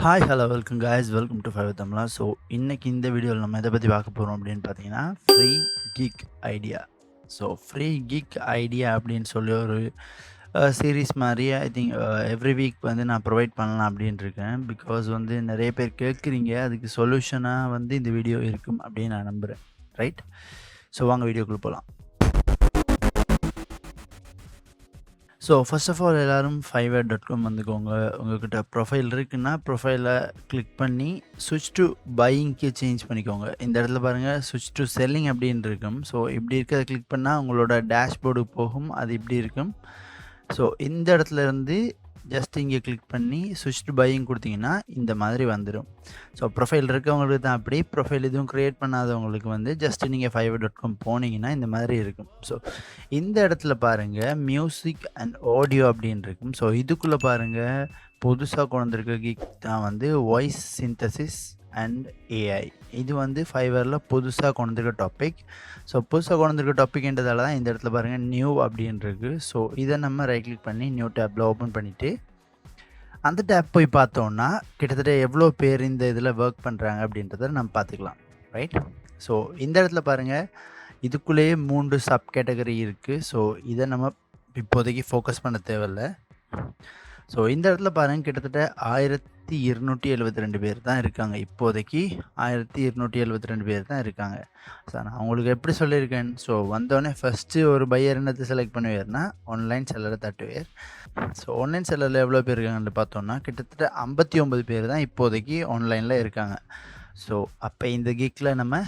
Hi hello welcome guys welcome to Fiverr Tamizha. So இன்றைக்கி இந்த வீடியோவில் நம்ம எதை பற்றி பார்க்க போகிறோம் அப்படின்னு பார்த்தீங்கன்னா free kick idea. So free kick idea அப்படின்னு சொல்லி ஒரு சீரீஸ் மாதிரி ஐ திங்க் எவ்ரி வீக் வந்து நான் ப்ரொவைட் பண்ணலாம் அப்படின்ட்டு இருக்கேன். பிகாஸ் வந்து நிறைய பேர் கேட்குறீங்க, அதுக்கு சொல்யூஷனாக வந்து இந்த வீடியோ இருக்கும் அப்படின்னு நான் நம்புகிறேன். ரைட், ஸோ வாங்க வீடியோக்குள்ளே போகலாம். ஸோ ஃபர்ஸ்ட் ஆஃப் ஆல் எல்லோரும் fiverr.com வந்துக்கோங்க. உங்கள்கிட்ட ப்ரொஃபைல் இருக்குன்னா ப்ரொஃபைலை கிளிக் பண்ணி ஸ்விட்ச் டு பையிங்க்கு சேஞ்ச் பண்ணிக்கோங்க. இந்த இடத்துல பாருங்கள் ஸ்விட்ச் டு செல்லிங் அப்படின்னு இருக்கும். ஸோ இப்படி இருக்கிறத கிளிக் பண்ணால் உங்களோட டேஷ்போர்டுக்கு போகும். அது இப்படி இருக்கும். ஸோ இந்த இடத்துல இருந்து ஜஸ்ட் இங்கே கிளிக் பண்ணி ஸ்விட்ச் டு பையிங் கொடுத்தீங்கன்னா இந்த மாதிரி வந்துடும். ஸோ ப்ரொஃபைல் இருக்கவங்களுக்கு தான் அப்படி. ப்ரொஃபைல் எதுவும் க்ரியேட் பண்ணாதவங்களுக்கு வந்து ஜஸ்ட் நீங்கள் fiverr.com போனீங்கன்னா இந்த மாதிரி இருக்கும். ஸோ இந்த இடத்துல பாருங்கள் மியூசிக் அண்ட் ஆடியோ அப்படின்னு இருக்கும். ஸோ இதுக்குள்ளே பாருங்கள் புதுசாக கொண்டு வந்திருக்க கிக் தான் வந்து வாய்ஸ் சிந்தசிஸ் அண்ட் ஏஐ. இது வந்து ஃபைவரில் புதுசாக கொண்டு வந்திருக்க டாபிக். ஸோ புதுசாக கொண்டு வந்திருக்க டாபிக்ன்றதால தான் இந்த இடத்துல பாருங்கள் நியூ அப்படின்னு இருக்குது. ஸோ இதை நம்ம ரைட் கிளிக் பண்ணி நியூ டேப்பில் ஓப்பன் பண்ணிவிட்டு அந்த டேப் போய் பார்த்தோன்னா கிட்டத்தட்ட எவ்வளோ பேர் இந்த இதில் ஒர்க் பண்ணுறாங்க அப்படின்றத நம்ம பார்த்துக்கலாம். ரைட், ஸோ இந்த இடத்துல பாருங்கள் இதுக்குள்ளேயே 3 சப் கேட்டகரி இருக்குது. ஸோ இதை நம்ம இப்போதைக்கு ஃபோக்கஸ் பண்ண தேவையில்லை. ஸோ இந்த இடத்துல பாருங்கள் கிட்டத்தட்ட 1272 பேர் தான் இருக்காங்க. இப்போதைக்கு 1272 பேர் தான் இருக்காங்க. ஸோ நான் உங்களுக்கு எப்படி சொல்லியிருக்கேன், ஸோ வந்தோடனே ஃபஸ்ட்டு ஒரு பையர் என்னத்தை செலக்ட் பண்ணுவேர்னா ஆன்லைன் செல்லரை தட்டுவேர். ஸோ ஆன்லைன் செல்லரில் எவ்வளோ பேர் இருக்காங்கன்னு பார்த்தோன்னா கிட்டத்தட்ட 59 பேர் தான் இப்போதைக்கு ஆன்லைனில் இருக்காங்க. ஸோ அப்போ இந்த கிக்கில் நம்ம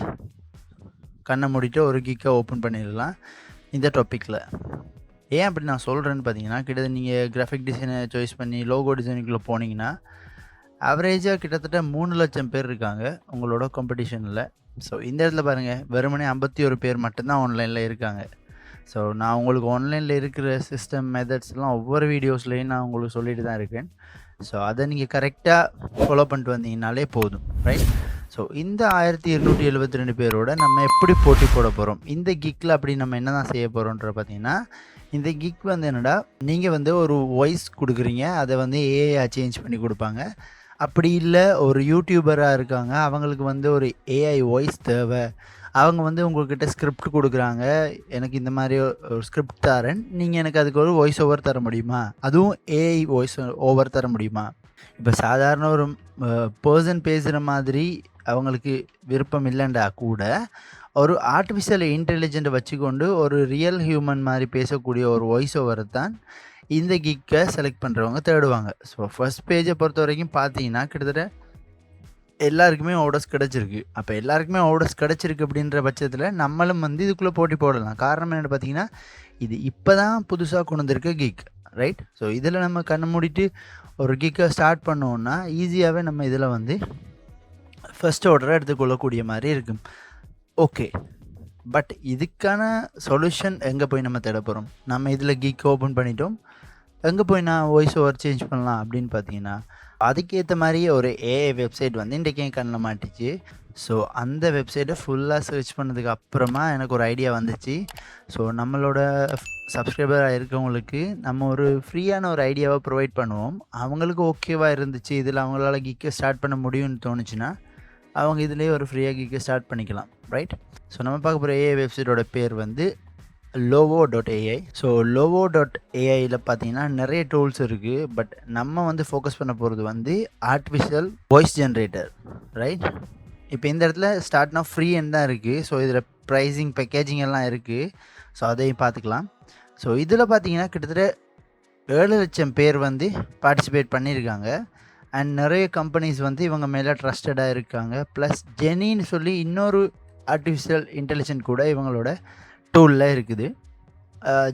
கண்ணை மூடிட்டு ஒரு கிக்கை ஓப்பன் பண்ணிடலாம் இந்த டாப்பிக்கில். ஏன் அப்படி நான் சொல்கிறேன்னு பார்த்தீங்கன்னா, கிட்டத்தட்ட நீங்கள் கிராஃபிக் டிசைனை சாய்ஸ் பண்ணி லோகோ டிசைனுக்குள்ளே போனீங்கன்னா ஆவரேஜாக கிட்டத்தட்ட 3 லட்சம் பேர் இருக்காங்க உங்களோட காம்படிஷனில். ஸோ இந்த இடத்துல பாருங்கள் வெறுமனே 51 பேர் மட்டும்தான் ஆன்லைனில் இருக்காங்க. ஸோ நான் உங்களுக்கு ஆன்லைனில் இருக்கிற சிஸ்டம் மெத்தட்ஸ்லாம் ஒவ்வொரு வீடியோஸ்லேயும் நான் உங்களுக்கு சொல்லிட்டு தான் இருக்கேன். ஸோ அதை நீங்கள் கரெக்டாக ஃபாலோ பண்ணிட்டு வந்தீங்கனாலே போதும். ரைட், ஸோ இந்த 1272 பேரோட நம்ம எப்படி போட்டி போட போகிறோம் இந்த கிக்கில், அப்படி நம்ம என்ன தான் செய்ய போகிறோன்ற பார்த்தீங்கன்னா, இந்த கிக் வந்து என்னடா நீங்கள் வந்து ஒரு வாய்ஸ் கொடுக்குறீங்க, அதை வந்து ஏஐ சேஞ்ச் பண்ணி கொடுப்பாங்க. அப்படி இல்லை ஒரு யூடியூபராக இருக்காங்க, அவங்களுக்கு வந்து ஒரு ஏஐ வாய்ஸ் தேவை, அவங்க வந்து உங்கள்கிட்ட ஸ்கிரிப்ட் கொடுக்குறாங்க, எனக்கு இந்த மாதிரி ஒரு ஸ்கிரிப்ட் தரேன், நீங்கள் எனக்கு அதுக்கு ஒரு வாய்ஸ் ஓவர் தர முடியுமா, அதுவும் ஏஐ வாய்ஸ் ஓவர் தர முடியுமா. இப்போ சாதாரண ஒரு பர்சன் பேசுகிற மாதிரி அவங்களுக்கு விருப்பம் இல்லைண்டா கூட ஒரு ஆர்டிஃபிஷியல் இன்டெலிஜென்ட்டை வச்சுக்கொண்டு ஒரு ரியல் ஹியூமன் மாதிரி பேசக்கூடிய ஒரு வாய்ஸ் ஓவரை தான் இந்த கிக்கை செலக்ட் பண்ணுறவங்க தேடுவாங்க. ஸோ ஃபர்ஸ்ட் பேஜை பொறுத்த வரைக்கும் பார்த்தீங்கன்னா கிட்டத்தட்ட எல்லாருக்குமே ஆர்டர்ஸ் கிடச்சிருக்கு. அப்போ எல்லாருக்குமே ஆர்டர்ஸ் கிடச்சிருக்கு அப்படின்ற பட்சத்தில் நம்மளும் வந்து இதுக்குள்ளே போட்டி போடலாம். காரணம் என்னென்னு பார்த்தீங்கன்னா, இது இப்போ தான் புதுசாக கொண்டு வந்திருக்க கிக். ரைட், ஸோ இதில் நம்ம கண்ணை மூடிட்டு ஒரு கிக்கை ஸ்டார்ட் பண்ணோன்னா ஈஸியாகவே நம்ம இதில் வந்து ஃபர்ஸ்ட் ஆர்டரை எடுத்துக்கொள்ளக்கூடிய மாதிரி இருக்கும். ஓகே, பட் இதுக்கான சொல்யூஷன் எங்கே போய் நம்ம தேட போகிறோம்? நம்ம இதில் கிக் ஓப்பன் பண்ணிட்டோம், எங்கே போய் நான் வாய்ஸ் ஓவர் சேஞ்ச் பண்ணலாம் அப்படின்னு பார்த்தீங்கன்னா, அதுக்கேற்ற மாதிரி ஒரு ஏஐ வெப்சைட் வந்து இன்றைக்கி என் கண்ணில் மாட்டிச்சு. ஸோ அந்த வெப்சைட்டை ஃபுல்லாக சர்ச் பண்ணதுக்கு அப்புறமா எனக்கு ஒரு ஐடியா வந்துச்சு. ஸோ நம்மளோட சப்ஸ்கிரைபராக இருக்கவங்களுக்கு நம்ம ஒரு ஃப்ரீயான ஒரு ஐடியாவை ப்ரொவைட் பண்ணுவோம். அவங்களுக்கு ஓகேவாக இருந்துச்சு, இதில் அவங்களால கிக்கை ஸ்டார்ட் பண்ண முடியும்னு தோணுச்சுன்னா அவங்க இதிலே ஒரு ஃப்ரீயாக கிக்கை ஸ்டார்ட் பண்ணிக்கலாம். ரைட், ஸோ நம்ம பார்க்க போகிற ஏஐ வெப்சைட்டோட பேர் வந்து lovo.ai. ஸோ lovo.aiயில் பார்த்தீங்கன்னா நிறைய டூல்ஸ் இருக்குது. பட் நம்ம வந்து ஃபோக்கஸ் பண்ண போகிறது வந்து ஆர்டிஃபிஷியல் வாய்ஸ் ஜென்ரேட்டர். ரைட், இப்போ இந்த இடத்துல ஸ்டார்ட்னா ஃப்ரீ அண்ட் தான் இருக்குது. ஸோ இதில் ப்ரைஸிங் பேக்கேஜிங் எல்லாம் இருக்குது. ஸோ அதையும் பார்த்துக்கலாம். ஸோ இதில் பார்த்தீங்கன்னா கிட்டத்தட்ட 7 லட்சம் பேர் வந்து பார்ட்டிசிபேட் பண்ணியிருக்காங்க. அண்ட் நிறைய கம்பெனிஸ் வந்து இவங்க மேலே ட்ரஸ்டடாக இருக்காங்க. ப்ளஸ் ஜெனின்னு சொல்லி இன்னொரு ஆர்டிஃபிஷியல் இன்டெலிஜென்ட் கூட இவங்களோட டூலில் இருக்குது.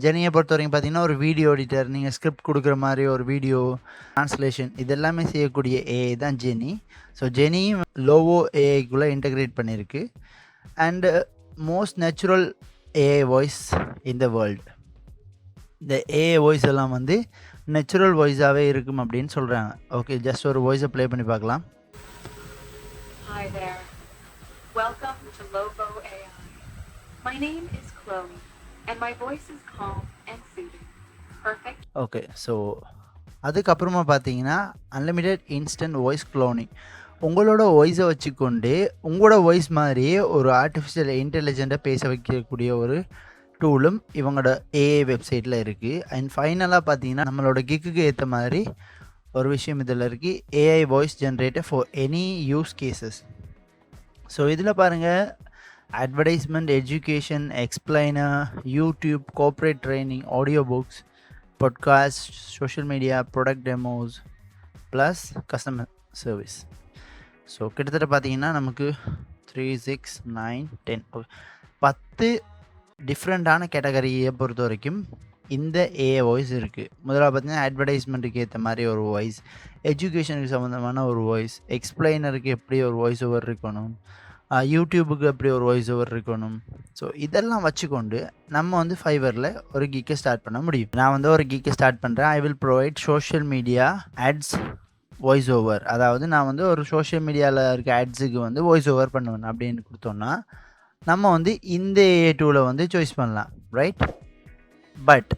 ஜெனியை பொறுத்த வரைக்கும் பார்த்தீங்கன்னா ஒரு வீடியோ எடிட்டர், நீங்கள் ஸ்கிரிப்ட் கொடுக்குற மாதிரி ஒரு வீடியோ ட்ரான்ஸ்லேஷன் இதெல்லாமே செய்யக்கூடிய ஏஐ தான் ஜெனி. ஸோ ஜெனியும் லோவோ ஏஐக்குள்ளே இன்டகிரேட் பண்ணியிருக்கு. And most natural AI voice in the world. இந்த ஏஐ வாய்ஸ் எல்லாம் வந்து நேச்சுரல் வாய்ஸாகவே இருக்கும் அப்படின்னு சொல்கிறாங்க. ஓகே, ஜஸ்ட் ஒரு வாய்ஸை ப்ளே பண்ணி பார்க்கலாம். Hi there. Welcome to lovo.ai. My name is Chloe and my voice is calm and soothing. Perfect. Okay, so அதுக்கப்புறமா பார்த்தீங்கன்னா அன்லிமிட்டெட் இன்ஸ்டன்ட் வாய்ஸ் க்ளோனிங். உங்களோட வாய்ஸை வச்சுக்கொண்டு உங்களோட வாய்ஸ் மாதிரியே ஒரு ஆர்டிஃபிஷியல் இன்டெலிஜெண்ட்டை பேச வைக்கக்கூடிய ஒரு டூலும் இவங்களோட ஏஐ வெப்சைட்டில் இருக்குது. அண்ட் ஃபைனலாக பார்த்தீங்கன்னா நம்மளோட கிக்குக்கு ஏற்ற மாதிரி ஒரு விஷயம் இதில் இருக்குது, AI voice generator for any use cases. So இதில் பாருங்கள், advertisement, education, explainer, YouTube, corporate training, audio books, podcast, social media, product demos plus customer service. So கிட்டத்தட்ட பார்த்தீங்கன்னா நமக்கு 3, 6, 9, 10 10 டிஃப்ரெண்ட்டான கேட்டகரியை பொறுத்த வரைக்கும் இந்த ஏஐ வாய்ஸ் இருக்குது. முதலாக பார்த்தீங்கன்னா அட்வர்டைஸ்மெண்ட்டுக்கு ஏற்ற மாதிரி ஒரு வாய்ஸ், எஜுகேஷனுக்கு சம்மந்தமான ஒரு வாய்ஸ், எக்ஸ்பிளைனருக்கு எப்படி ஒரு வாய்ஸ் ஓவர் இருக்கணும், யூடியூபுக்கு எப்படி ஒரு வாய்ஸ் ஓவர் இருக்கணும். ஸோ இதெல்லாம் வச்சுக்கொண்டு நம்ம வந்து ஃபைவரில் ஒரு கிக்கை ஸ்டார்ட் பண்ண முடியும். நான் வந்து ஒரு கிக்கை ஸ்டார்ட் பண்ணுறேன். I will provide social media ads voice over. அதாவது நான் வந்து ஒரு சோஷியல் மீடியாவில் இருக்க ஆட்ஸுக்கு வந்து வாய்ஸ் ஓவர் பண்ணுவேன் அப்படின்னு கொடுத்தோன்னா நம்ம வந்து இந்த ஏஐ டூலை வந்து சாய்ஸ் பண்ணலாம், ரைட்? பட்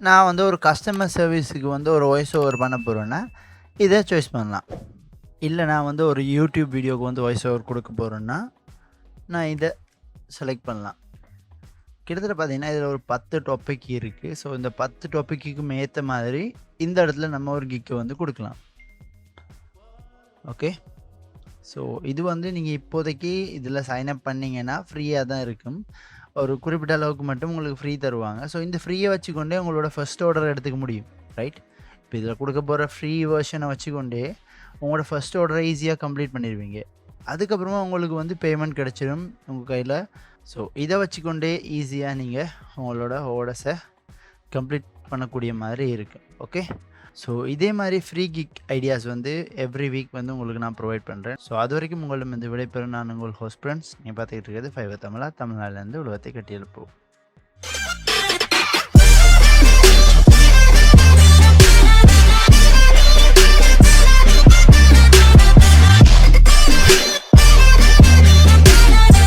நான் வந்து ஒரு கஸ்டமர் சர்வீஸுக்கு வந்து ஒரு வாய்ஸ் ஓவர் பண்ண போகிறேன்னா இதை சாய்ஸ் பண்ணலாம். இல்லை நான் வந்து ஒரு யூடியூப் வீடியோவுக்கு வந்து வாய்ஸ் ஓவர் கொடுக்க போகிறேன்னா நான் இதை செலக்ட் பண்ணலாம். கிட்டத்தட்ட பார்த்தீங்கன்னா இதில் ஒரு 10 டாபிக் இருக்குது. ஸோ இந்த 10 டாப்பிக்குக்கும் ஏற்ற மாதிரி இந்த இடத்துல நம்ம ஒரு கிக்கை வந்து கொடுக்கலாம். ஓகே, ஸோ இது வந்து நீங்கள் இப்போதைக்கு இதில் சைன்அப் பண்ணிங்கன்னா ஃப்ரீயாக தான் இருக்கும். ஒரு குறிப்பிட்ட அளவுக்கு மட்டும் உங்களுக்கு ஃப்ரீ தருவாங்க. ஸோ இந்த ஃப்ரீயை வச்சுக்கொண்டே உங்களோட ஃபர்ஸ்ட் ஆர்டர் எடுத்துக்க முடியும், ரைட்? இப்போ இதில் கொடுக்க போகிற ஃப்ரீ வெர்ஷனை வச்சுக்கொண்டே உங்களோட ஃபர்ஸ்ட் ஆர்டரை ஈஸியாக கம்ப்ளீட் பண்ணிடுவீங்க. அதுக்கப்புறமா உங்களுக்கு வந்து பேமெண்ட் கிடச்சிடும் உங்கள் கையில். ஸோ இதை வச்சுக்கொண்டே ஈஸியாக நீங்கள் உங்களோட ஆர்டர்ஸை கம்ப்ளீட் பண்ணக்கூடிய மாதிரி இருக்குது. ஓகே, ஸோ இதே மாதிரி ஃப்ரீ கிக் ஐடியாஸ் வந்து எவ்ரி வீக் வந்து உங்களுக்கு நான் ப்ரொவைட் பண்ணுறேன். ஸோ அது வரைக்கும் உங்களிடம் இந்த விடைபெறும் நான் உங்கள் ஹோஸ்ட் ஃப்ரெண்ட்ஸ். நீங்கள் பார்த்துக்கிட்டு இருக்கிறது ஃபைவர் தமிழா, தமிழ்நாட்டிலேருந்து உலகத்தை கட்டியெழுப்போம்.